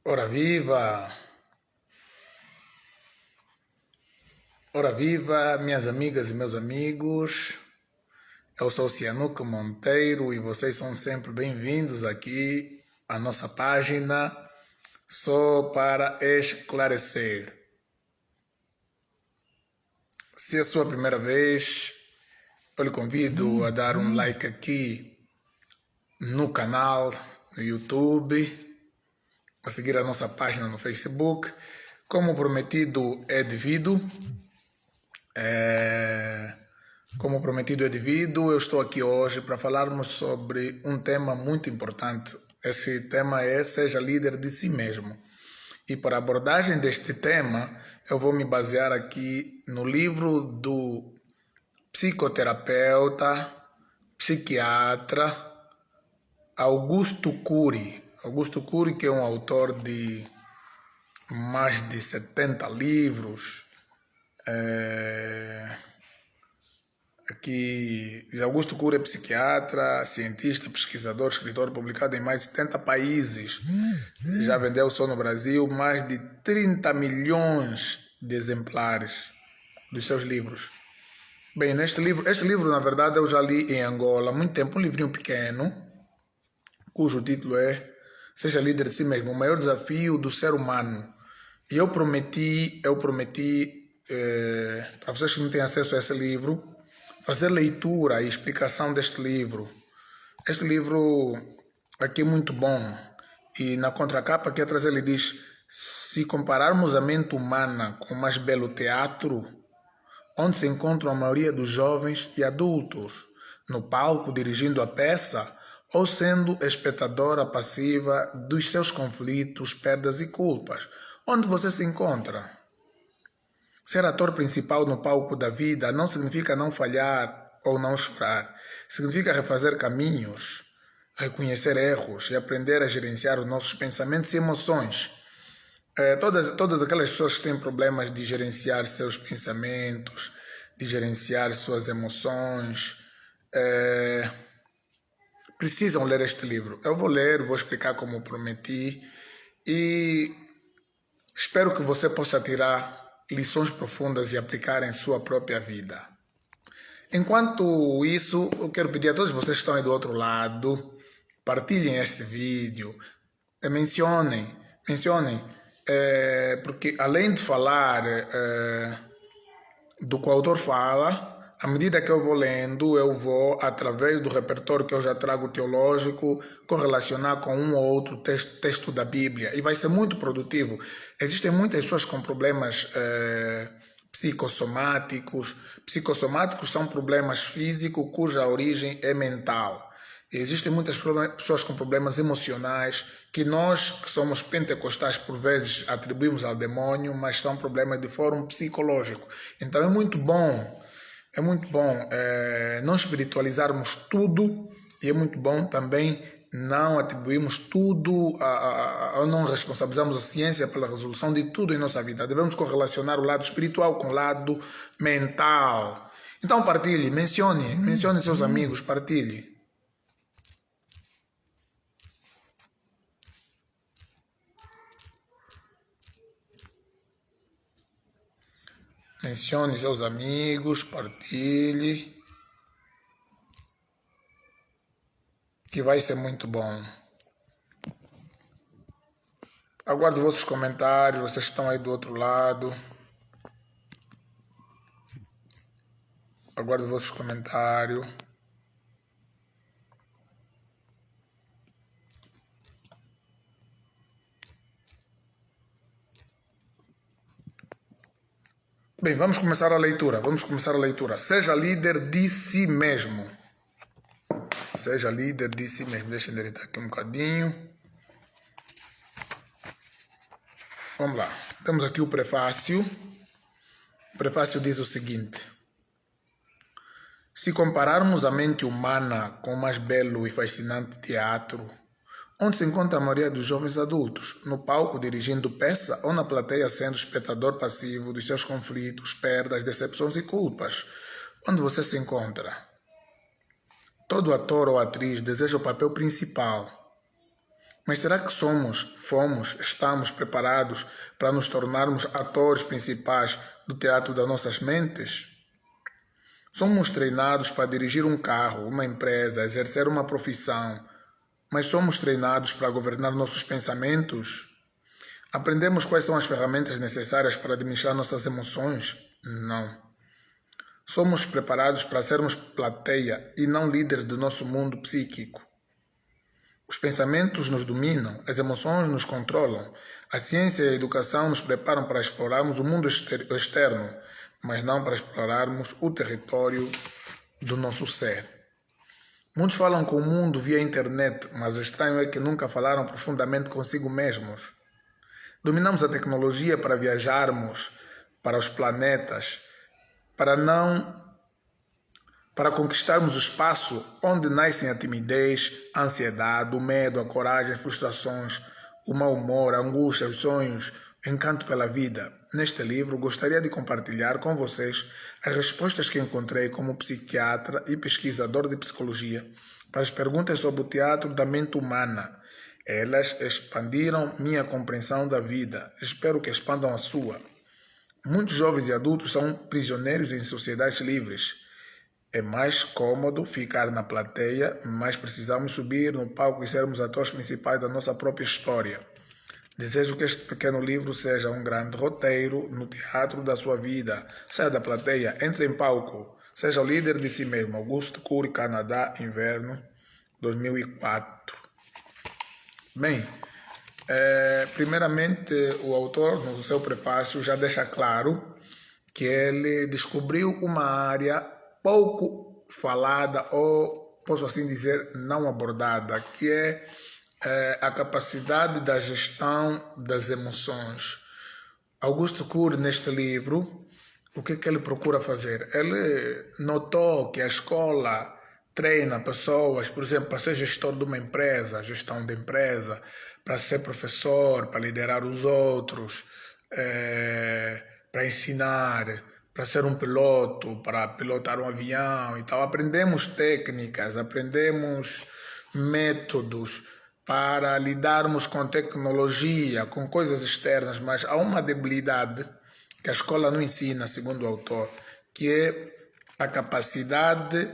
Ora viva! Ora viva, minhas amigas e meus amigos. Eu sou o Cianuco Monteiro e vocês são sempre bem-vindos aqui à nossa página Só para Esclarecer. Se é a sua primeira vez, eu lhe convido a dar um like aqui no canal, no YouTube, a seguir a nossa página no Facebook. Como prometido é devido, eu estou aqui hoje para falarmos sobre um tema muito importante. Esse tema é Seja Líder de Si Mesmo. E para a abordagem deste tema, eu vou me basear aqui no livro do psicoterapeuta, psiquiatra, Augusto Cury. Augusto Cury, que é um autor de mais de 70 livros. Aqui, Augusto Cury é psiquiatra, cientista, pesquisador, escritor, publicado em mais de 70 países. Já vendeu só no Brasil mais de 30 milhões de exemplares dos seus livros. Bem, este livro na verdade eu já li em Angola há muito tempo, um livrinho pequeno, cujo título é Seja Líder de Si Mesmo, o maior desafio do ser humano. E eu prometi para vocês que não têm acesso a esse livro, fazer leitura e explicação deste livro. Este livro aqui é muito bom. E na contracapa aqui atrás ele diz: se compararmos a mente humana com o mais belo teatro, onde se encontram a maioria dos jovens e adultos, no palco dirigindo a peça ou sendo espectadora passiva dos seus conflitos, perdas e culpas, onde você se encontra? Ser ator principal no palco da vida não significa não falhar ou não chorar. Significa refazer caminhos, reconhecer erros e aprender a gerenciar os nossos pensamentos e emoções. Todas aquelas pessoas que têm problemas de gerenciar seus pensamentos, de gerenciar suas emoções, precisam ler este livro. Eu vou ler, vou explicar como prometi e espero que você possa tirar lições profundas e aplicar em sua própria vida. Enquanto isso, eu quero pedir a todos vocês que estão aí do outro lado, partilhem este vídeo, mencionem, porque além de falar do que o autor fala, à medida que eu vou lendo, eu vou, através do repertório que eu já trago teológico, correlacionar com um ou outro texto da Bíblia. E vai ser muito produtivo. Existem muitas pessoas com problemas psicossomáticos. Psicossomáticos são problemas físicos cuja origem é mental. E existem muitas pessoas com problemas emocionais que nós, que somos pentecostais, por vezes atribuímos ao demônio, mas são problemas de fórum psicológico. Então é muito bom não espiritualizarmos tudo e é muito bom também não atribuirmos tudo, não responsabilizarmos a ciência pela resolução de tudo em nossa vida. Devemos correlacionar o lado espiritual com o lado mental. Então partilhe, mencione seus amigos, partilhe. Mencione seus amigos, partilhe, que vai ser muito bom. Aguardo vossos comentários, vocês estão aí do outro lado. Aguardo vossos comentários. Bem, vamos começar a leitura. Seja líder de si mesmo. Seja líder de si mesmo. Deixa eu endireitar aqui um bocadinho. Vamos lá. Temos aqui o prefácio. O prefácio diz o seguinte: se compararmos a mente humana com o mais belo e fascinante teatro, onde se encontra a maioria dos jovens adultos, no palco dirigindo peça ou na plateia sendo espectador passivo dos seus conflitos, perdas, decepções e culpas, onde você se encontra? Todo ator ou atriz deseja o papel principal. Mas será que estamos preparados para nos tornarmos atores principais do teatro das nossas mentes? Somos treinados para dirigir um carro, uma empresa, exercer uma profissão, mas somos treinados para governar nossos pensamentos? Aprendemos quais são as ferramentas necessárias para administrar nossas emoções? Não. Somos preparados para sermos plateia e não líderes do nosso mundo psíquico. Os pensamentos nos dominam, as emoções nos controlam. A ciência e a educação nos preparam para explorarmos o mundo externo, mas não para explorarmos o território do nosso ser. Muitos falam com o mundo via internet, mas o estranho é que nunca falaram profundamente consigo mesmos. Dominamos a tecnologia para viajarmos para os planetas, para conquistarmos o espaço onde nascem a timidez, a ansiedade, o medo, a coragem, as frustrações, o mau humor, a angústia, os sonhos, o encanto pela vida. Neste livro, gostaria de compartilhar com vocês as respostas que encontrei como psiquiatra e pesquisador de psicologia para as perguntas sobre o teatro da mente humana. Elas expandiram minha compreensão da vida. Espero que expandam a sua. Muitos jovens e adultos são prisioneiros em sociedades livres. É mais cômodo ficar na plateia, mas precisamos subir no palco e sermos atores principais da nossa própria história. Desejo que este pequeno livro seja um grande roteiro no teatro da sua vida. Saia da plateia, entre em palco. Seja o líder de si mesmo. Auguste Cury, Canadá, inverno 2004. Bem, primeiramente o autor, no seu prefácio, já deixa claro que ele descobriu uma área pouco falada, ou posso assim dizer, não abordada, que é a capacidade da gestão das emoções. Auguste Cury, neste livro, o que ele procura fazer? Ele notou que a escola treina pessoas, por exemplo, para ser gestor de uma empresa, gestão de empresa, para ser professor, para liderar os outros, para ensinar, para ser um piloto, para pilotar um avião e tal. Aprendemos técnicas, aprendemos métodos para lidarmos com tecnologia, com coisas externas, mas há uma debilidade que a escola não ensina, segundo o autor, que é a capacidade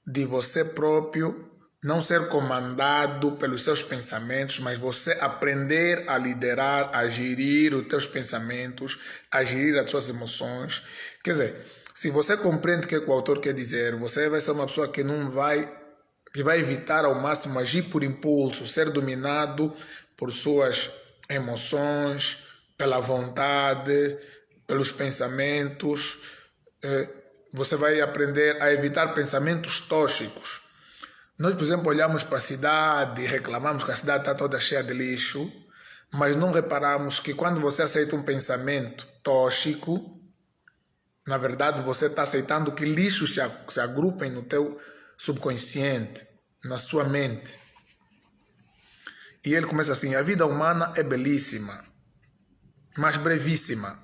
de você próprio não ser comandado pelos seus pensamentos, mas você aprender a liderar, a gerir os teus pensamentos, a gerir as suas emoções. Quer dizer, se você compreende o que o autor quer dizer, você vai ser uma pessoa que vai evitar ao máximo agir por impulso, ser dominado por suas emoções, pela vontade, pelos pensamentos. Você vai aprender a evitar pensamentos tóxicos. Nós, por exemplo, olhamos para a cidade e reclamamos que a cidade está toda cheia de lixo, mas não reparamos que quando você aceita um pensamento tóxico, na verdade você está aceitando que lixos se agrupem no teu subconsciente, na sua mente. E ele começa assim: a vida humana é belíssima, mas brevíssima.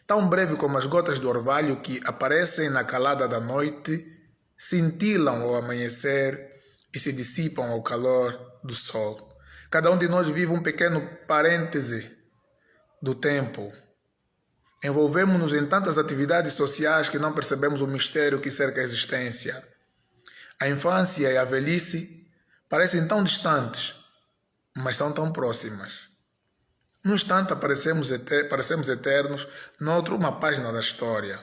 Tão breve como as gotas de orvalho que aparecem na calada da noite, cintilam ao amanhecer e se dissipam ao calor do sol. Cada um de nós vive um pequeno parêntese do tempo. Envolvemos-nos em tantas atividades sociais que não percebemos o mistério que cerca a existência. A infância e a velhice parecem tão distantes, mas são tão próximas. Num instante parecemos eternos, no outro uma página da história.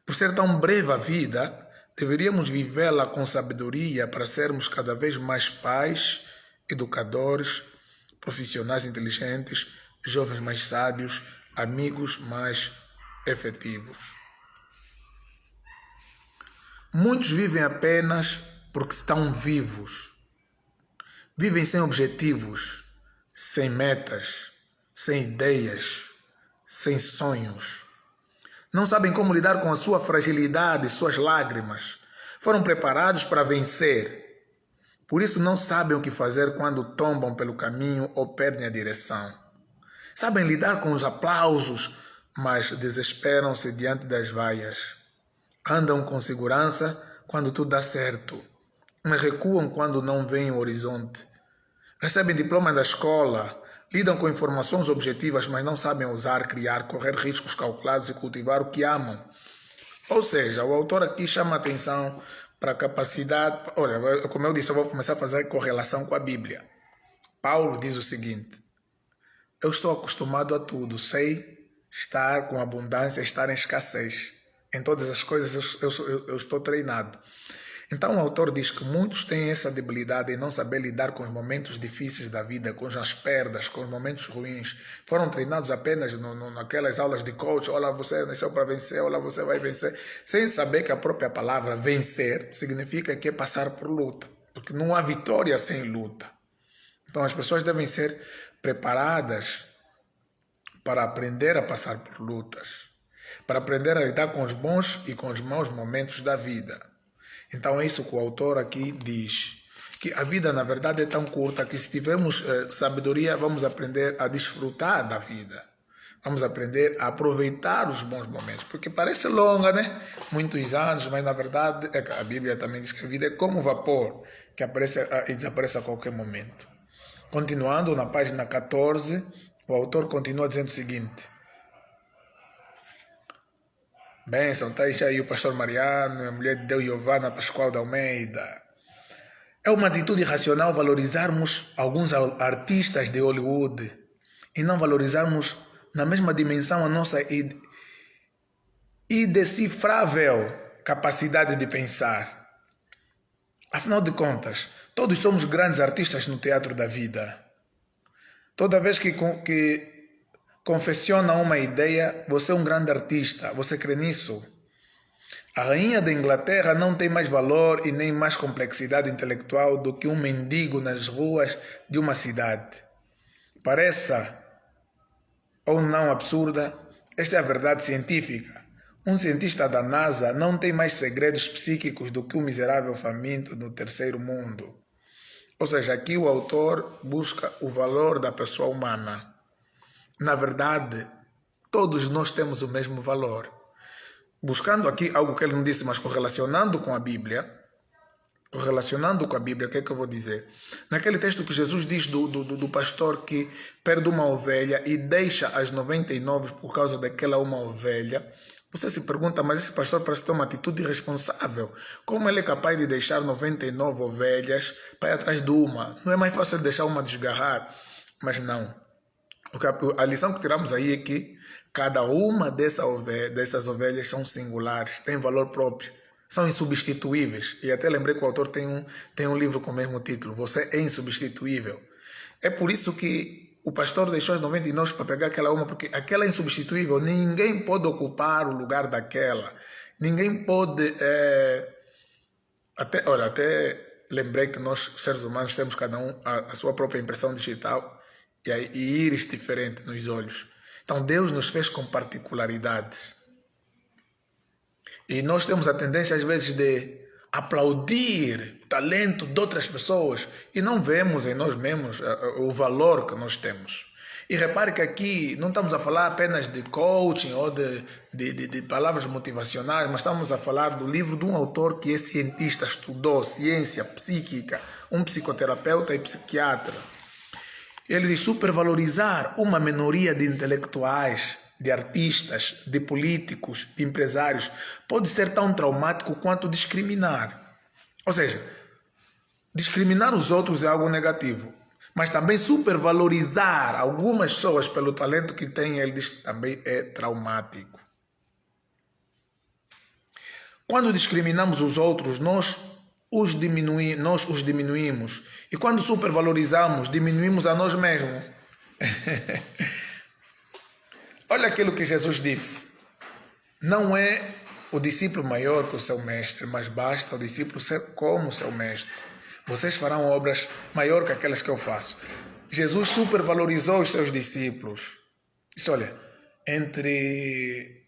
Por ser tão breve a vida, deveríamos vivê-la com sabedoria para sermos cada vez mais pais, educadores, profissionais inteligentes, jovens mais sábios, amigos mais efetivos. Muitos vivem apenas porque estão vivos. Vivem sem objetivos, sem metas, sem ideias, sem sonhos. Não sabem como lidar com a sua fragilidade e suas lágrimas. Foram preparados para vencer. Por isso não sabem o que fazer quando tombam pelo caminho ou perdem a direção. Sabem lidar com os aplausos, mas desesperam-se diante das vaias. Andam com segurança quando tudo dá certo, mas recuam quando não veem o horizonte. recebem diploma da escola, lidam com informações objetivas, mas não sabem usar, criar, correr riscos calculados e cultivar o que amam. Ou seja, o autor aqui chama a atenção para a capacidade... Olha, como eu disse, eu vou começar a fazer correlação com a Bíblia. Paulo diz o seguinte: eu estou acostumado a tudo, sei estar com abundância, estar em escassez. Em todas as coisas eu estou treinado. Então o autor diz que muitos têm essa debilidade em não saber lidar com os momentos difíceis da vida, com as perdas, com os momentos ruins. Foram treinados apenas naquelas aulas de coach: olha, você nasceu para vencer, olha, você vai vencer, sem saber que a própria palavra vencer significa que é passar por luta, porque não há vitória sem luta. Então as pessoas devem ser preparadas para aprender a passar por lutas, para aprender a lidar com os bons e com os maus momentos da vida. Então é isso que o autor aqui diz, que a vida na verdade é tão curta que se tivermos sabedoria vamos aprender a desfrutar da vida. Vamos aprender a aproveitar os bons momentos, porque parece longa, né? Muitos anos, mas na verdade a Bíblia também diz que a vida é como vapor, que aparece e desaparece a qualquer momento. Continuando na página 14, o autor continua dizendo o seguinte: bênção, está aí o pastor Mariano, a mulher de Deus Giovana Pascoal da Almeida. É uma atitude irracional valorizarmos alguns artistas de Hollywood e não valorizarmos na mesma dimensão a nossa indecifrável capacidade de pensar. Afinal de contas, todos somos grandes artistas no teatro da vida. Toda vez que confessiona uma ideia, você é um grande artista, você crê nisso? A rainha da Inglaterra não tem mais valor e nem mais complexidade intelectual do que um mendigo nas ruas de uma cidade. Pareça ou não absurda, esta é a verdade científica. Um cientista da NASA não tem mais segredos psíquicos do que um miserável faminto no terceiro mundo. Ou seja, aqui o autor busca o valor da pessoa humana. Na verdade, todos nós temos o mesmo valor. Buscando aqui algo que ele não disse, mas correlacionando com a Bíblia, o que é que eu vou dizer? Naquele texto que Jesus diz do pastor que perde uma ovelha e deixa as 99 por causa daquela uma ovelha, você se pergunta, mas esse pastor parece ter uma atitude irresponsável. Como ele é capaz de deixar 99 ovelhas para ir atrás de uma? Não é mais fácil deixar uma desgarrar? Mas não. A lição que tiramos aí é que cada uma dessas ovelhas são singulares, têm valor próprio, são insubstituíveis. E até lembrei que o autor tem um livro com o mesmo título: Você é Insubstituível. É por isso que o pastor deixou as 99 para pegar aquela uma, porque aquela é insubstituível. Ninguém pode ocupar o lugar daquela. Ninguém pode... Até lembrei que nós, seres humanos, temos cada um a sua própria impressão digital e íris diferente nos olhos. Então Deus nos fez com particularidades. E nós temos a tendência às vezes de aplaudir o talento de outras pessoas e não vemos em nós mesmos o valor que nós temos. E repare que aqui não estamos a falar apenas de coaching ou de palavras motivacionais, mas estamos a falar do livro de um autor que é cientista, estudou ciência psíquica, um psicoterapeuta e psiquiatra. Ele diz: supervalorizar uma minoria de intelectuais, de artistas, de políticos, de empresários, pode ser tão traumático quanto discriminar. Ou seja, discriminar os outros é algo negativo, mas também supervalorizar algumas pessoas pelo talento que têm, ele diz que também é traumático. Quando discriminamos os outros, nós os diminuímos. E quando supervalorizamos, diminuímos a nós mesmos. Olha aquilo que Jesus disse: não é o discípulo maior que o seu mestre, mas basta o discípulo ser como o seu mestre. Vocês farão obras maior que aquelas que eu faço. Jesus supervalorizou os seus discípulos. Disse: olha, entre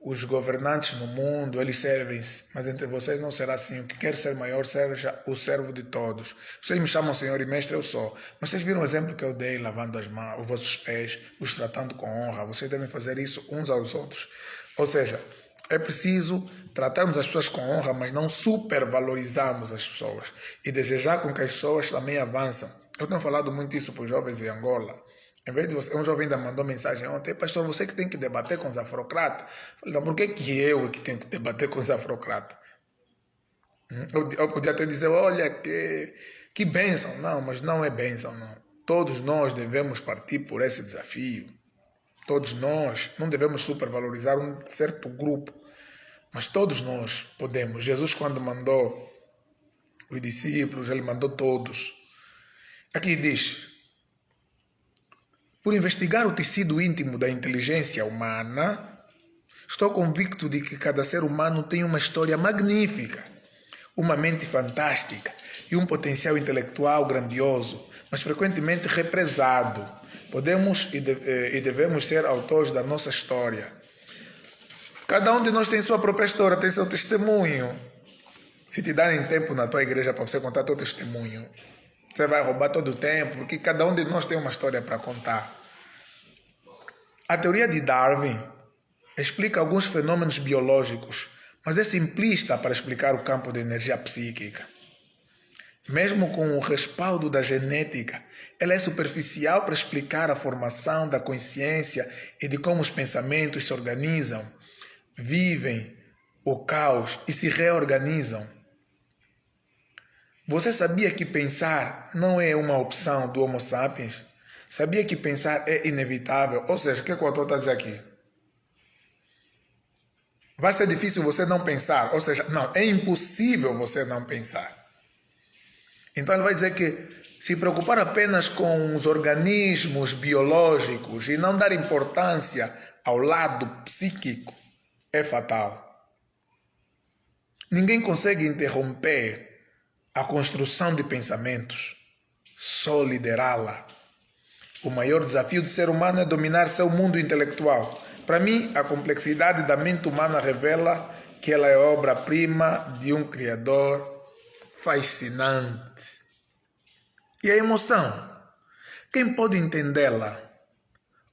os governantes no mundo, eles servem-se, mas entre vocês não será assim. O que quer ser maior, seja o servo de todos. Vocês me chamam Senhor e Mestre, eu sou. Mas vocês viram o exemplo que eu dei, lavando as mãos, os vossos pés, os tratando com honra. Vocês devem fazer isso uns aos outros. Ou seja, é preciso tratarmos as pessoas com honra, mas não supervalorizarmos as pessoas. E desejar com que as pessoas também avançam. Eu tenho falado muito isso para os jovens em Angola. Em vez de você, um jovem ainda mandou mensagem ontem: pastor, você que tem que debater com os afrocratas. Eu falei: então, por que eu que tenho que debater com os afrocratas? Eu podia até dizer: olha, que bênção. Não, mas não é bênção, não. Todos nós devemos partir por esse desafio. Todos nós não devemos supervalorizar um certo grupo, mas todos nós podemos. Jesus, quando mandou os discípulos, ele mandou todos. Aqui diz: por investigar o tecido íntimo da inteligência humana, estou convicto de que cada ser humano tem uma história magnífica, uma mente fantástica e um potencial intelectual grandioso, mas frequentemente represado. Podemos e devemos ser autores da nossa história. Cada um de nós tem sua própria história, tem seu testemunho. Se te darem tempo na tua igreja para você contar teu testemunho, você vai roubar todo o tempo, porque cada um de nós tem uma história para contar. A teoria de Darwin explica alguns fenômenos biológicos, mas é simplista para explicar o campo de energia psíquica. Mesmo com o respaldo da genética, ela é superficial para explicar a formação da consciência e de como os pensamentos se organizam, vivem o caos e se reorganizam. Você sabia que pensar não é uma opção do Homo sapiens? Sabia que pensar é inevitável? Ou seja, o que o autor está dizendo aqui? Vai ser difícil você não pensar. Ou seja, não, é impossível você não pensar. Então ele vai dizer que se preocupar apenas com os organismos biológicos e não dar importância ao lado psíquico é fatal. Ninguém consegue interromper a construção de pensamentos, só liderá-la. O maior desafio do ser humano é dominar seu mundo intelectual. Para mim, a complexidade da mente humana revela que ela é obra-prima de um Criador fascinante. E a emoção? Quem pode entendê-la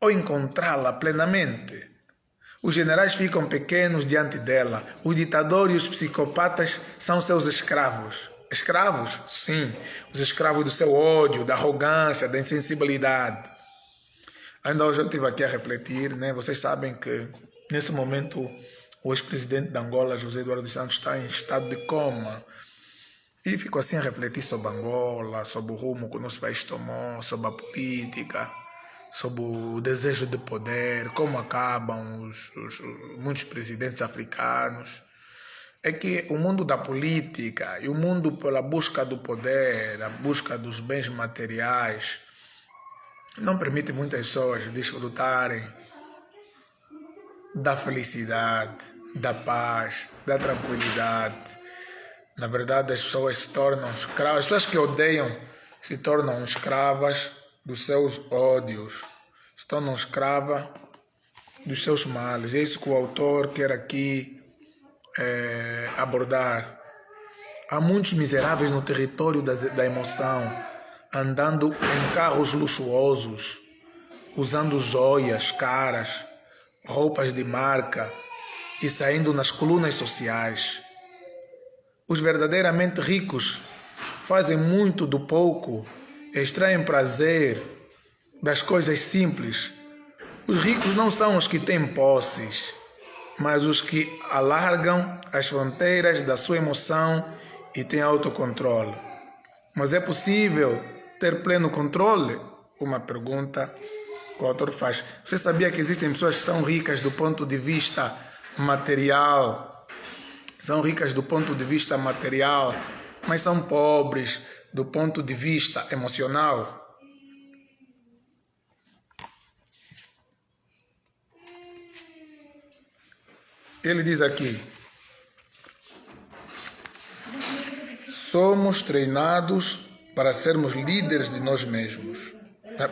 ou encontrá-la plenamente? Os generais ficam pequenos diante dela. Os ditadores e os psicopatas são seus escravos. Escravos? Sim. Os escravos do seu ódio, da arrogância, da insensibilidade. Ainda hoje eu estive aqui a refletir, né? Vocês sabem que, nesse momento, o ex-presidente de Angola, José Eduardo dos Santos, está em estado de coma. E fico assim a refletir sobre Angola, sobre o rumo que o nosso país tomou, sobre a política, sobre o desejo de poder, como acabam muitos presidentes africanos. É que o mundo da política e o mundo pela busca do poder, a busca dos bens materiais, não permite muitas pessoas desfrutarem da felicidade, da paz, da tranquilidade. Na verdade, as pessoas se tornam escravas. As pessoas que odeiam se tornam escravas dos seus ódios, se tornam escravas dos seus males. É isso que o autor quer aqui abordar. Há muitos miseráveis no território da emoção, andando em carros luxuosos, usando joias caras, roupas de marca e saindo nas colunas sociais. Os verdadeiramente ricos fazem muito do pouco, extraem prazer das coisas simples. Os ricos não são os que têm posses, mas os que alargam as fronteiras da sua emoção e têm autocontrole. Mas é possível ter pleno controle? Uma pergunta que o autor faz. Você sabia que existem pessoas que são ricas do ponto de vista material? São ricas do ponto de vista material, mas são pobres do ponto de vista emocional? Ele diz aqui: somos treinados para sermos líderes de nós mesmos.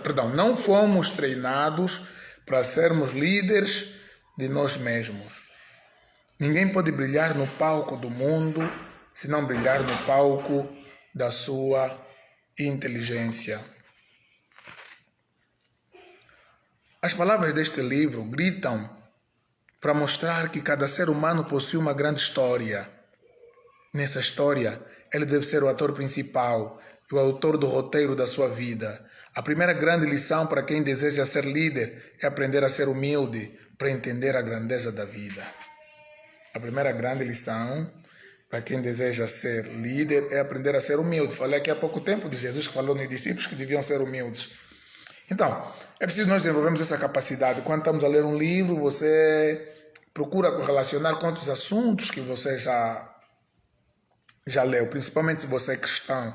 Perdão, não fomos treinados para sermos líderes de nós mesmos. Ninguém pode brilhar no palco do mundo se não brilhar no palco da sua inteligência. As palavras deste livro gritam para mostrar que cada ser humano possui uma grande história. Nessa história, ele deve ser o ator principal, e o autor do roteiro da sua vida. A primeira grande lição para quem deseja ser líder é aprender a ser humilde para entender a grandeza da vida. A primeira grande lição para quem deseja ser líder é aprender a ser humilde. Falei aqui há pouco tempo de Jesus que falou nos discípulos que deviam ser humildes. Então, é preciso nós desenvolvermos essa capacidade. Quando estamos a ler um livro, você procura correlacionar com outros assuntos que você já leu, principalmente se você é cristão.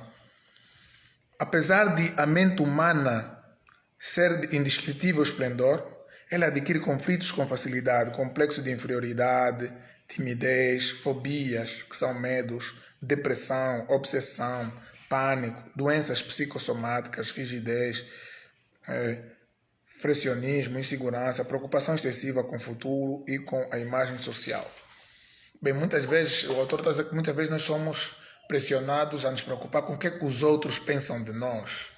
Apesar de a mente humana ser de indescritível esplendor, ela adquire conflitos com facilidade, complexo de inferioridade, timidez, fobias, que são medos, depressão, obsessão, pânico, doenças psicossomáticas, rigidez, pressionismo, insegurança, preocupação excessiva com o futuro e com a imagem social. Bem, muitas vezes, o autor está dizendo que muitas vezes nós somos pressionados a nos preocupar com o que é que os outros pensam de nós.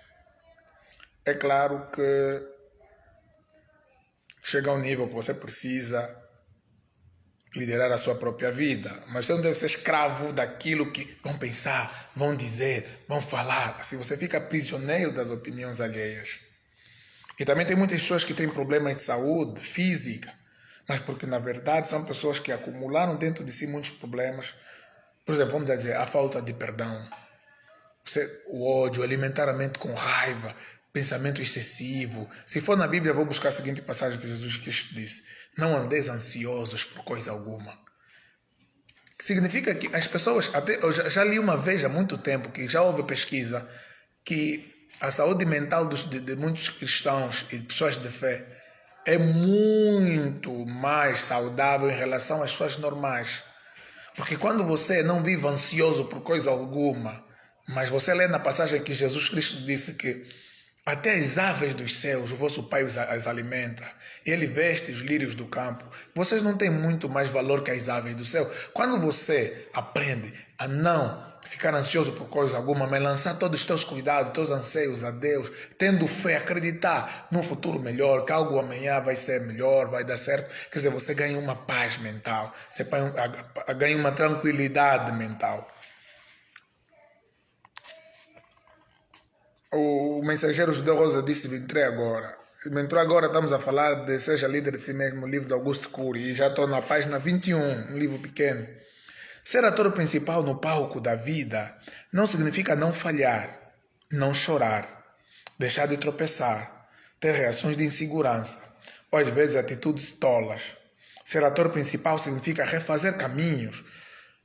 É claro que chega a um nível que você precisa liderar a sua própria vida, mas você não deve ser escravo daquilo que vão pensar, vão dizer, vão falar. Assim você fica prisioneiro das opiniões alheias. E também tem muitas pessoas que têm problemas de saúde física, mas porque na verdade são pessoas que acumularam dentro de si muitos problemas. Por exemplo, vamos dizer, a falta de perdão, o ódio, alimentar a mente com raiva, pensamento excessivo. Se for na Bíblia, vou buscar a seguinte passagem que Jesus Cristo disse: não andeis ansiosos por coisa alguma. Que significa que as pessoas, até eu já li uma vez há muito tempo, que já houve pesquisa, que a saúde mental de muitos cristãos e pessoas de fé é muito mais saudável em relação às pessoas normais. Porque quando você não vive ansioso por coisa alguma, mas você lê na passagem que Jesus Cristo disse que até as aves dos céus, o vosso Pai as alimenta, Ele veste os lírios do campo. Vocês não têm muito mais valor que as aves do céu. Quando você aprende a não ficar ansioso por coisa alguma, mas lançar todos os teus cuidados, teus anseios a Deus, tendo fé, acreditar num futuro melhor, que algo amanhã vai ser melhor, vai dar certo, quer dizer, você ganha uma paz mental, você ganha uma tranquilidade mental. O mensageiro judeu Rosa disse: me entrou agora, estamos a falar de Seja Líder de Si Mesmo, o livro de Augusto Cury, e já estou na página 21, um livro pequeno. Ser ator principal no palco da vida não significa não falhar, não chorar, deixar de tropeçar, ter reações de insegurança, ou às vezes atitudes tolas. Ser ator principal significa refazer caminhos,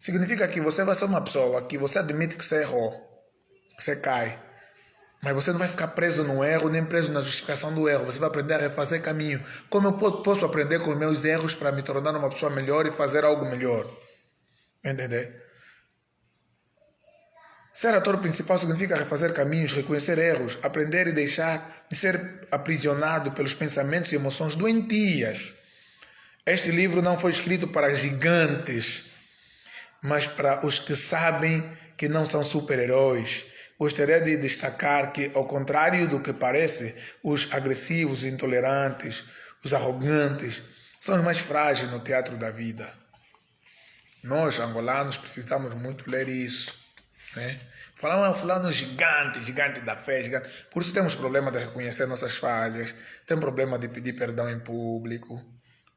significa que você vai ser uma pessoa que você admite que você errou, você cai, mas você não vai ficar preso no erro, nem preso na justificação do erro. Você vai aprender a refazer caminho. Como eu posso aprender com os meus erros para me tornar uma pessoa melhor e fazer algo melhor? Entender? Ser ator principal significa refazer caminhos, reconhecer erros, aprender e deixar de ser aprisionado pelos pensamentos e emoções doentias. Este livro não foi escrito para gigantes, mas para os que sabem que não são super-heróis. Gostaria de destacar que, ao contrário do que parece, os agressivos, intolerantes, os arrogantes, são os mais frágeis no teatro da vida. Nós, angolanos, precisamos muito ler isso. Né? Falando gigante da fé, gigante. Por isso temos problema de reconhecer nossas falhas, temos problema de pedir perdão em público,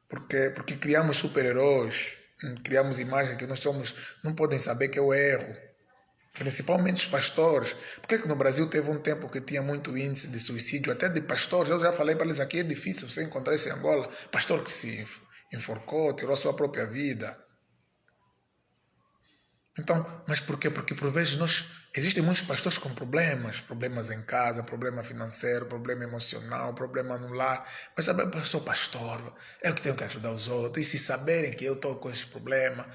porque criamos super-heróis, criamos imagens que nós somos, não podem saber que eu erro. Principalmente os pastores. Por que no Brasil teve um tempo que tinha muito índice de suicídio, até de pastores? Eu já falei para eles aqui, é difícil você encontrar isso em Angola. Pastor que se enforcou, tirou a sua própria vida. Então, mas por quê? Porque por vezes existem muitos pastores com problemas em casa, problema financeiro, problema emocional, problema no lar. Mas sabe, eu sou pastor, eu que tenho que ajudar os outros. E se saberem que eu estou com esse problema,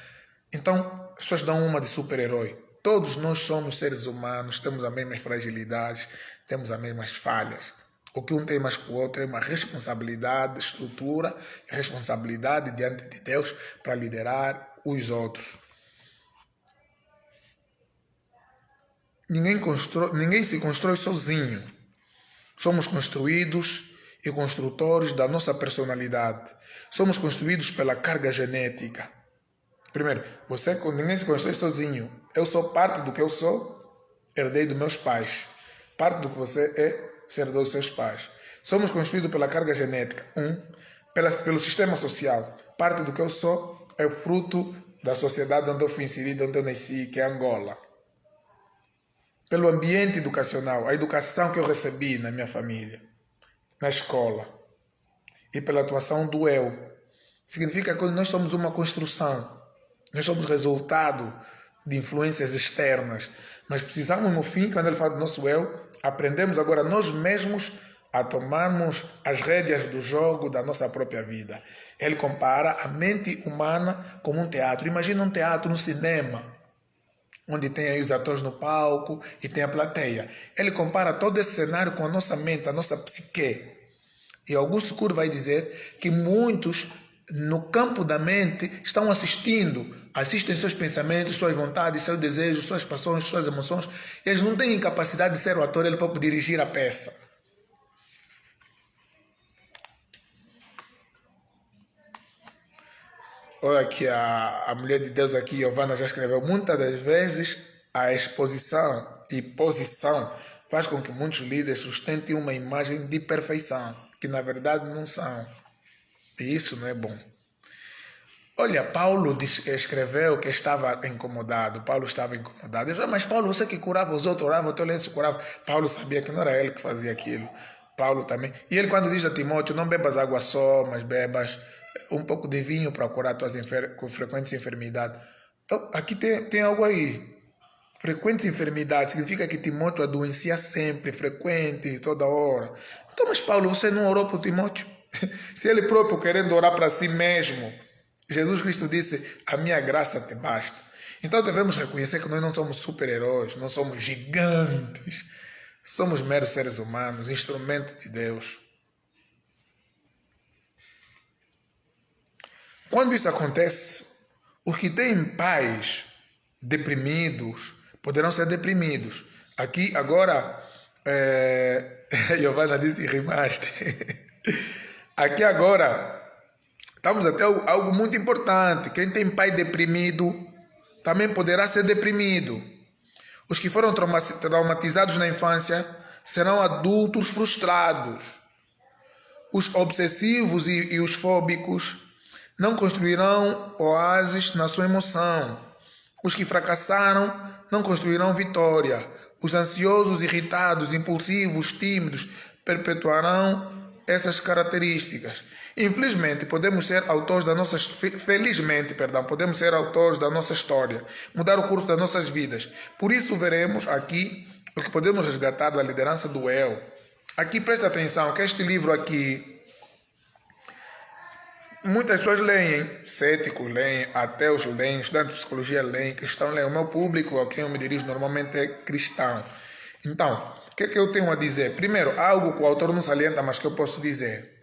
então as pessoas dão uma de super-herói. Todos nós somos seres humanos, temos as mesmas fragilidades, temos as mesmas falhas. O que um tem mais que o outro é uma responsabilidade, estrutura, responsabilidade diante de Deus para liderar os outros. Ninguém se constrói sozinho. Somos construídos e construtores da nossa personalidade. Somos construídos pela carga genética. Primeiro, ninguém se constrói sozinho. Eu sou parte do que eu sou. herdei dos meus pais. Parte do que você é, você herdou dos seus pais. Somos constituídos pela carga genética. Pelo sistema social. Parte do que eu sou é o fruto da sociedade onde eu fui inserido, onde eu nasci, que é Angola. Pelo ambiente educacional, a educação que eu recebi na minha família, na escola. E pela atuação do eu. Significa que nós somos uma construção. Nós somos resultado de influências externas. Mas precisamos, no fim, quando ele fala do nosso eu, aprendemos agora nós mesmos a tomarmos as rédeas do jogo da nossa própria vida. Ele compara a mente humana como um teatro. Imagina um teatro, um cinema, onde tem aí os atores no palco e tem a plateia. Ele compara todo esse cenário com a nossa mente, a nossa psique. E Augusto Cury vai dizer que muitos, no campo da mente, estão assistem seus pensamentos, suas vontades, seus desejos, suas paixões, suas emoções, e eles não têm capacidade de ser o ator, ele pode dirigir a peça. Olha aqui, a mulher de Deus aqui, Giovana, já escreveu, muitas das vezes a exposição e posição faz com que muitos líderes sustentem uma imagem de perfeição, que na verdade não são. E isso não é bom. Olha, Paulo escreveu que estava incomodado. Paulo estava incomodado. Eu disse, mas Paulo, você que curava os outros, orava, o teu lenço curava. Paulo sabia que não era ele que fazia aquilo. Paulo também. E ele quando diz a Timóteo, não bebas água só, mas bebas um pouco de vinho para curar tuas frequentes enfermidades. Então, aqui tem algo aí. Frequentes enfermidades significa que Timóteo adoecia sempre, frequente, toda hora. Então, mas Paulo, você não orou por Timóteo? Se ele próprio querendo orar para si mesmo, Jesus Cristo disse, a minha graça te basta. Então devemos reconhecer que nós não somos super-heróis, não somos gigantes. Somos meros seres humanos, instrumento de Deus. Quando isso acontece, os que têm pais deprimidos poderão ser deprimidos. Aqui agora, Giovana disse rimaste. Aqui agora, estamos até algo muito importante. Quem tem pai deprimido também poderá ser deprimido. Os que foram traumatizados na infância serão adultos frustrados. Os obsessivos e os fóbicos não construirão oásis na sua emoção. Os que fracassaram não construirão vitória. Os ansiosos, irritados, impulsivos, tímidos perpetuarão essas características. Felizmente, podemos ser autores da nossa história, mudar o curso das nossas vidas. Por isso veremos aqui o que podemos resgatar da liderança do eu. Aqui presta atenção que este livro aqui, muitas pessoas leem, céticos leem, ateus leem, estudantes de psicologia leem, cristãos leem. O meu público, a quem eu me dirijo normalmente é cristão. Então, o que é que eu tenho a dizer? Primeiro, algo que o autor não salienta, mas que eu posso dizer.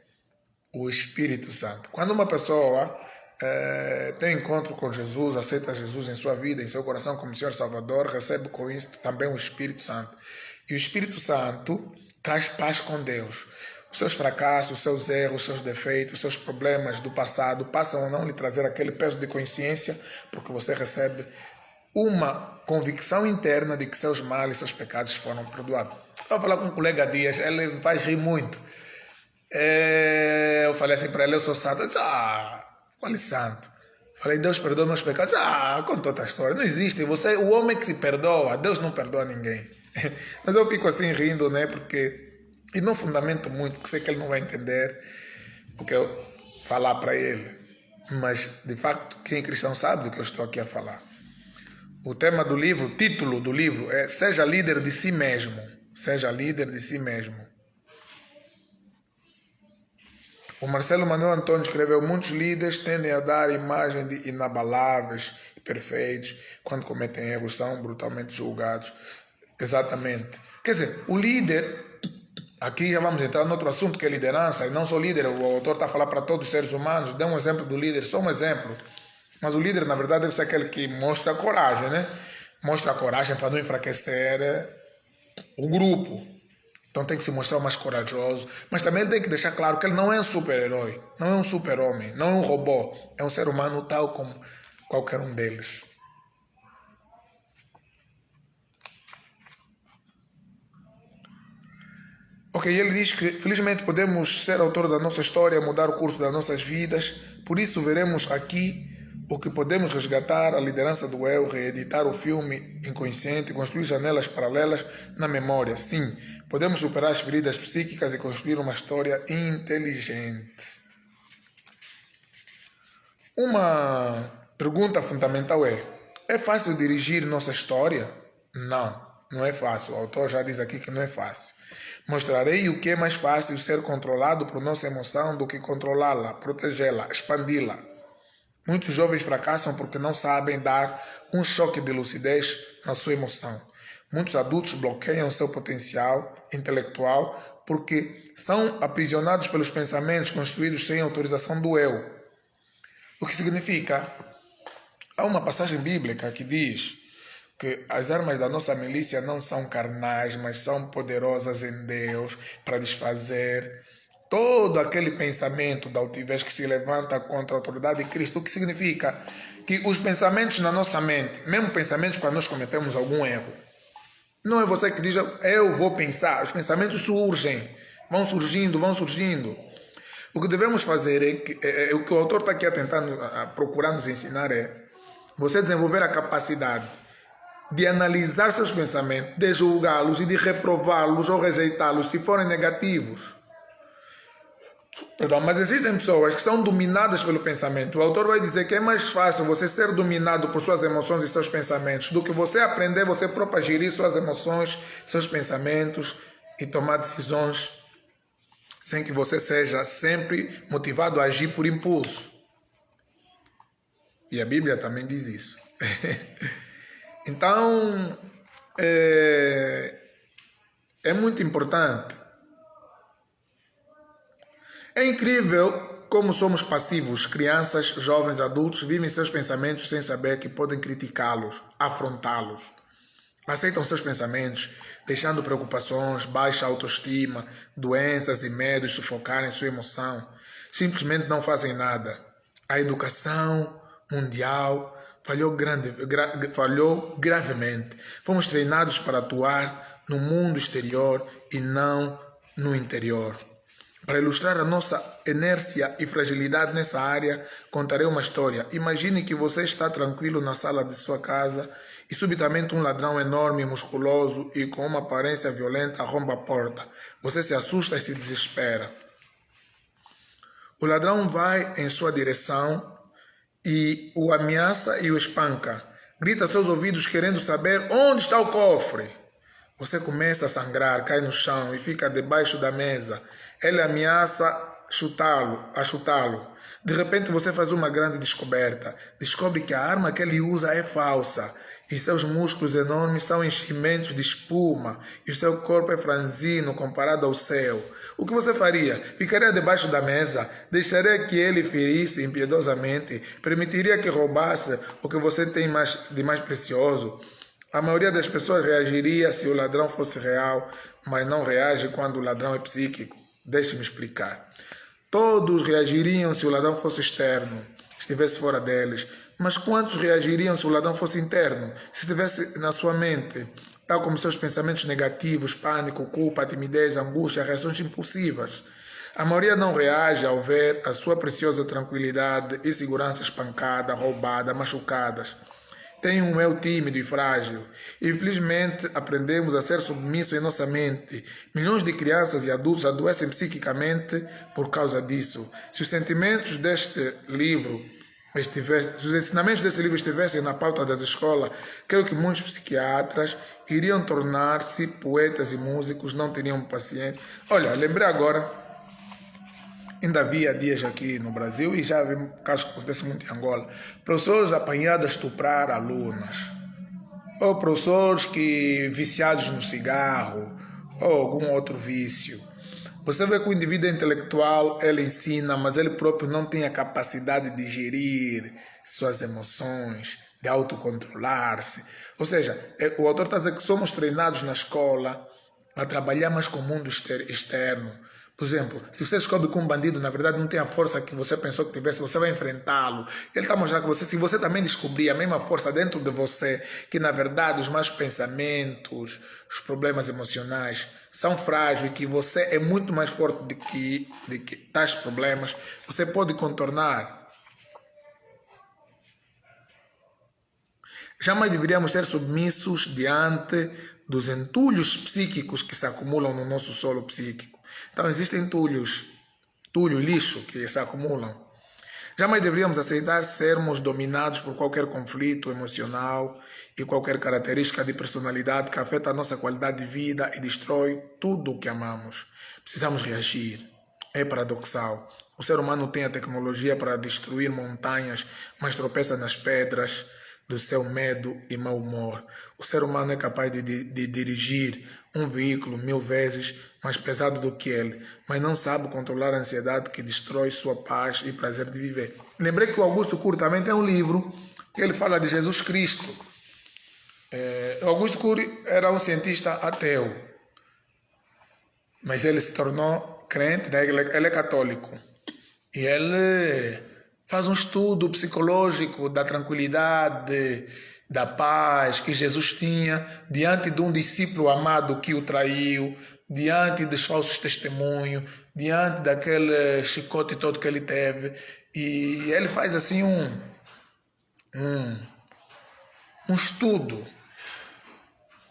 O Espírito Santo. Quando uma pessoa tem encontro com Jesus, aceita Jesus em sua vida, em seu coração como Senhor Salvador, recebe com isso também o Espírito Santo. E o Espírito Santo traz paz com Deus. Os seus fracassos, os seus erros, os seus defeitos, os seus problemas do passado passam a não lhe trazer aquele peso de consciência, porque você recebe uma convicção interna de que seus males, seus pecados foram perdoados. Eu vou falar com um colega Dias, ele me faz rir muito. Eu falei assim para ele, eu sou santo. Ele disse, qual é santo? Falei, Deus perdoa meus pecados. Contou outra história. Não existe. Você, o homem que se perdoa, Deus não perdoa ninguém. Mas eu fico assim rindo, né? Porque, e não fundamento muito, porque sei que ele não vai entender o que eu falar para ele. Mas, de facto, quem é cristão sabe do que eu estou aqui a falar. O tema do livro, o título do livro é Seja líder de si mesmo. Seja líder de si mesmo. O Marcelo Manuel Antônio escreveu, muitos líderes tendem a dar imagem de inabaláveis e perfeitos. Quando cometem erros, são brutalmente julgados. Exatamente. Quer dizer, o líder, aqui já vamos entrar no outro assunto que é liderança, e não só líder, o autor está a falar para todos os seres humanos, dê um exemplo do líder, só um exemplo. Mas o líder, na verdade, deve ser aquele que mostra a coragem, né? Mostra a coragem para não enfraquecer o grupo. Então tem que se mostrar mais corajoso. Mas também ele tem que deixar claro que ele não é um super-herói, não é um super-homem, não é um robô. É um ser humano tal como qualquer um deles. Ok, ele diz que felizmente podemos ser autor da nossa história, mudar o curso das nossas vidas, por isso veremos aqui o que podemos resgatar, a liderança do eu, reeditar o filme inconsciente, construir janelas paralelas na memória. Sim, podemos superar as feridas psíquicas e construir uma história inteligente. Uma pergunta fundamental é fácil dirigir nossa história? Não, não é fácil. O autor já diz aqui que não é fácil. Mostrarei o que é mais fácil ser controlado por nossa emoção do que controlá-la, protegê-la, expandi-la. Muitos jovens fracassam porque não sabem dar um choque de lucidez na sua emoção. Muitos adultos bloqueiam seu potencial intelectual porque são aprisionados pelos pensamentos construídos sem autorização do eu. O que significa? Há uma passagem bíblica que diz que as armas da nossa milícia não são carnais, mas são poderosas em Deus para desfazer todo aquele pensamento da altivez que se levanta contra a autoridade de Cristo. O que significa? Que os pensamentos na nossa mente, mesmo pensamentos quando nós cometemos algum erro, não é você que diz, eu vou pensar. Os pensamentos surgem, vão surgindo. O que devemos fazer o que o autor está aqui a procurar nos ensinar você desenvolver a capacidade de analisar seus pensamentos, de julgá-los e de reprová-los ou rejeitá-los se forem negativos. Mas existem pessoas que são dominadas pelo pensamento. O autor vai dizer que é mais fácil você ser dominado por suas emoções e seus pensamentos do que você aprender você próprio a gerir suas emoções, seus pensamentos e tomar decisões sem que você seja sempre motivado a agir por impulso. E a Bíblia também diz isso. Então, é muito importante. É incrível como somos passivos. Crianças, jovens, adultos vivem seus pensamentos sem saber que podem criticá-los, afrontá-los. Aceitam seus pensamentos, deixando preocupações, baixa autoestima, doenças e medos sufocarem sua emoção. Simplesmente não fazem nada. A educação mundial falhou gravemente. Fomos treinados para atuar no mundo exterior e não no interior. Para ilustrar a nossa inércia e fragilidade nessa área, contarei uma história. Imagine que você está tranquilo na sala de sua casa e subitamente um ladrão enorme, musculoso e com uma aparência violenta arromba a porta. Você se assusta e se desespera. O ladrão vai em sua direção e o ameaça e o espanca. Grita aos seus ouvidos querendo saber onde está o cofre. Você começa a sangrar, cai no chão e fica debaixo da mesa. Ele ameaça chutá-lo. De repente você faz uma grande descoberta. Descobre que a arma que ele usa é falsa. E seus músculos enormes são enchimentos de espuma. E o seu corpo é franzino comparado ao seu. O que você faria? Ficaria debaixo da mesa? Deixaria que ele ferisse impiedosamente? Permitiria que roubasse o que você tem de mais precioso? A maioria das pessoas reagiria se o ladrão fosse real, mas não reage quando o ladrão é psíquico. Deixe-me explicar. Todos reagiriam se o ladrão fosse externo, estivesse fora deles. Mas quantos reagiriam se o ladrão fosse interno, se estivesse na sua mente, tal como seus pensamentos negativos, pânico, culpa, timidez, angústia, reações impulsivas? A maioria não reage ao ver a sua preciosa tranquilidade e segurança espancada, roubada, machucadas. Tem um eu tímido e frágil. Infelizmente, aprendemos a ser submissos em nossa mente. Milhões de crianças e adultos adoecem psiquicamente por causa disso. Se os sentimentos deste livro se os ensinamentos desse livro estivessem na pauta das escolas, creio que muitos psiquiatras iriam tornar-se poetas e músicos, não teriam paciência. Olha, lembrei agora, ainda havia dias aqui no Brasil, e já vi casos que acontecem muito em Angola, professores apanhados a estuprar alunas, ou professores viciados no cigarro, ou algum outro vício. Você vê que o indivíduo intelectual, ele ensina, mas ele próprio não tem a capacidade de gerir suas emoções, de autocontrolar-se. Ou seja, o autor está a dizer que somos treinados na escola a trabalhar mais com o mundo externo. Por exemplo, se você descobre que um bandido na verdade não tem a força que você pensou que tivesse, você vai enfrentá-lo. Ele está mostrando que você, se você também descobrir a mesma força dentro de você, que na verdade os maus pensamentos, os problemas emocionais são frágeis e que você é muito mais forte do que tais problemas, você pode contornar. Jamais deveríamos ser submissos diante dos entulhos psíquicos que se acumulam no nosso solo psíquico. Então existem entulhos, lixo que se acumulam. Jamais deveríamos aceitar sermos dominados por qualquer conflito emocional e qualquer característica de personalidade que afeta a nossa qualidade de vida e destrói tudo o que amamos. Precisamos reagir. É paradoxal. O ser humano tem a tecnologia para destruir montanhas, mas tropeça nas pedras do seu medo e mau humor. O ser humano é capaz de dirigir um veículo 1000 vezes mais pesado do que ele, mas não sabe controlar a ansiedade que destrói sua paz e prazer de viver. Lembrei que o Augusto Cury também tem um livro que ele fala de Jesus Cristo. Augusto Cury era um cientista ateu, mas ele se tornou crente, né? Ele é católico. E ele faz um estudo psicológico da tranquilidade, da paz que Jesus tinha diante de um discípulo amado que o traiu, diante dos falsos testemunhos, diante daquele chicote todo que ele teve. E ele faz assim um estudo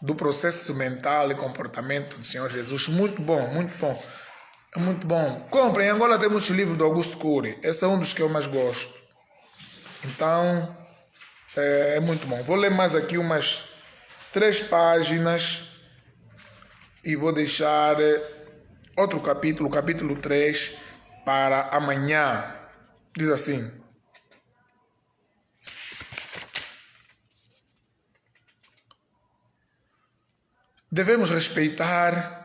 do processo mental e comportamento do Senhor Jesus. Muito bom, muito bom. É muito bom. Comprem, em Angola tem muitos livros do Augusto Cury. Esse é um dos que eu mais gosto. Então, é muito bom. Vou ler mais aqui umas 3 páginas e vou deixar outro capítulo, capítulo 3, para amanhã. Diz assim: devemos respeitar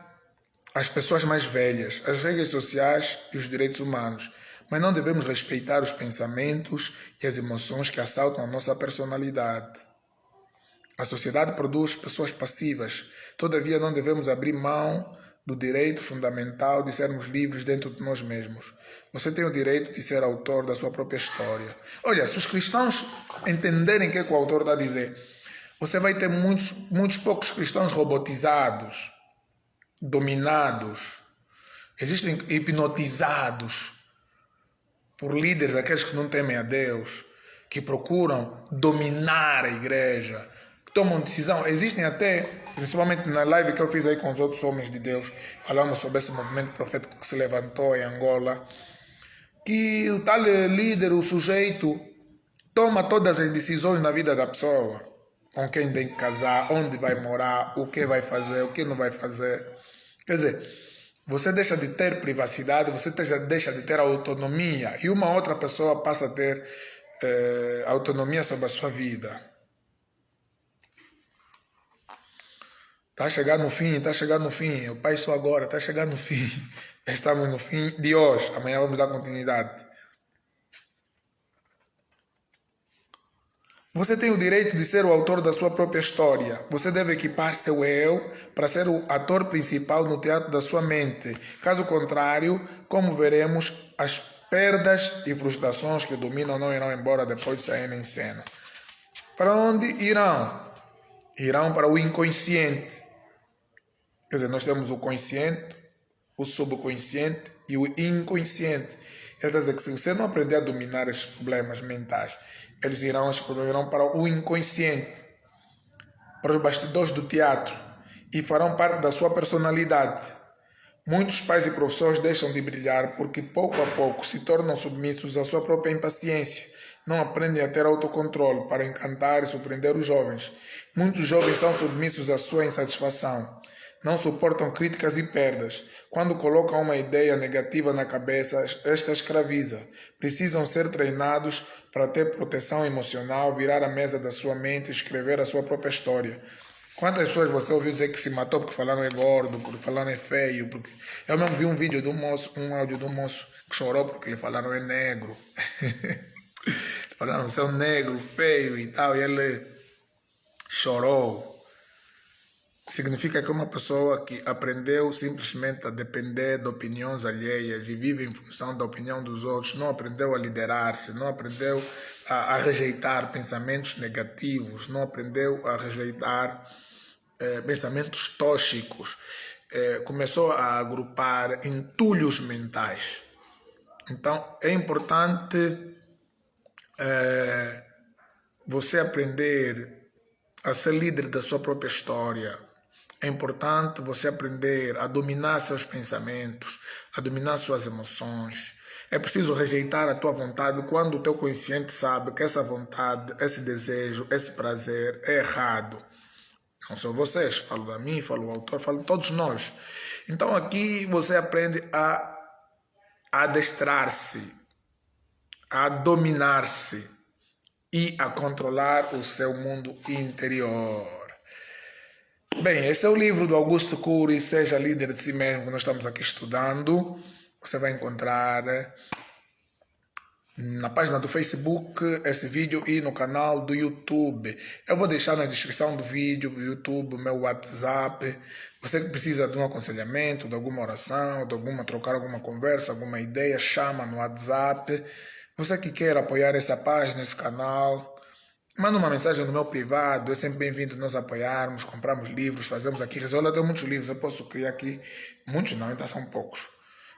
as pessoas mais velhas, as regras sociais e os direitos humanos, mas não devemos respeitar os pensamentos e as emoções que assaltam a nossa personalidade. A sociedade produz pessoas passivas, todavia não devemos abrir mão do direito fundamental de sermos livres dentro de nós mesmos. Você tem o direito de ser autor da sua própria história. Olha, se os cristãos entenderem o que o autor está a dizer, você vai ter muitos poucos cristãos robotizados, dominados, existem hipnotizados por líderes, aqueles que não temem a Deus, que procuram dominar a igreja, que tomam decisão. Existem até, principalmente na live que eu fiz aí com os outros homens de Deus, falamos sobre esse movimento profético que se levantou em Angola, que o tal líder, o sujeito, toma todas as decisões na vida da pessoa, com quem tem que casar, onde vai morar, o que vai fazer, o que não vai fazer. Quer dizer, você deixa de ter privacidade, você deixa de ter autonomia e uma outra pessoa passa a ter autonomia sobre a sua vida. Está chegando no fim, está chegando no fim. O Pai só agora, está chegando no fim. Estamos no fim de hoje, amanhã vamos dar continuidade. Você tem o direito de ser o autor da sua própria história. Você deve equipar seu eu para ser o ator principal no teatro da sua mente. Caso contrário, como veremos, as perdas e frustrações que dominam não irão embora depois de saírem em cena. Para onde irão? Irão para o inconsciente. Quer dizer, nós temos o consciente, o subconsciente e o inconsciente. Ele está a dizer que se você não aprender a dominar esses problemas mentais, eles irão para o inconsciente, para os bastidores do teatro e farão parte da sua personalidade. Muitos pais e professores deixam de brilhar porque pouco a pouco se tornam submissos à sua própria impaciência. Não aprendem a ter autocontrole para encantar e surpreender os jovens. Muitos jovens são submissos à sua insatisfação. Não suportam críticas e perdas. Quando colocam uma ideia negativa na cabeça, esta escraviza. Precisam ser treinados para ter proteção emocional, virar a mesa da sua mente e escrever a sua própria história. Quantas pessoas você ouviu dizer que se matou porque falaram é gordo, porque falaram é feio? Porque... Eu mesmo vi um vídeo do moço, um áudio do moço que chorou porque lhe falaram é negro. Falaram, você é um negro, feio e tal, e ele chorou. significa que é uma pessoa que aprendeu simplesmente a depender de opiniões alheias e vive em função da opinião dos outros, não aprendeu a liderar-se, não aprendeu a rejeitar pensamentos negativos, não aprendeu a rejeitar pensamentos tóxicos, começou a agrupar entulhos mentais. Então é importante você aprender a ser líder da sua própria história. É importante você aprender a dominar seus pensamentos, a dominar suas emoções. É preciso rejeitar a tua vontade quando o teu consciente sabe que essa vontade, esse desejo, esse prazer é errado. Não só vocês, falo a mim, falo ao autor, falo a todos nós. Então aqui você aprende a adestrar-se, a dominar-se e a controlar o seu mundo interior. Bem, esse é o livro do Augusto Cury, Seja Líder de Si Mesmo, que nós estamos aqui estudando. Você vai encontrar na página do Facebook esse vídeo e no canal do YouTube. Eu vou deixar na descrição do vídeo do YouTube o meu WhatsApp. Você que precisa de um aconselhamento, de alguma oração, trocar alguma conversa, alguma ideia, chama no WhatsApp. Você que quer apoiar essa página, esse canal, manda uma mensagem no meu privado. É sempre bem-vindo nós apoiarmos, comprarmos livros, fazemos aqui. Olha, eu tenho muitos livros, eu posso criar aqui. Muitos não, ainda são poucos.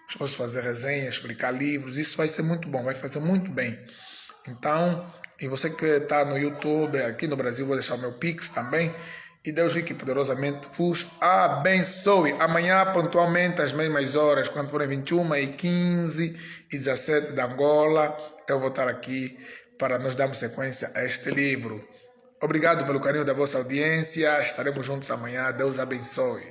Mas posso fazer resenhas, explicar livros. Isso vai ser muito bom, vai fazer muito bem. Então, e você que está no YouTube, aqui no Brasil, vou deixar o meu Pix também. E Deus rico e poderosamente vos abençoe. Amanhã, pontualmente, às mesmas horas, quando forem 21h15 e 17 da Angola, eu vou estar aqui para nós darmos sequência a este livro. Obrigado pelo carinho da vossa audiência. Estaremos juntos amanhã. Deus abençoe.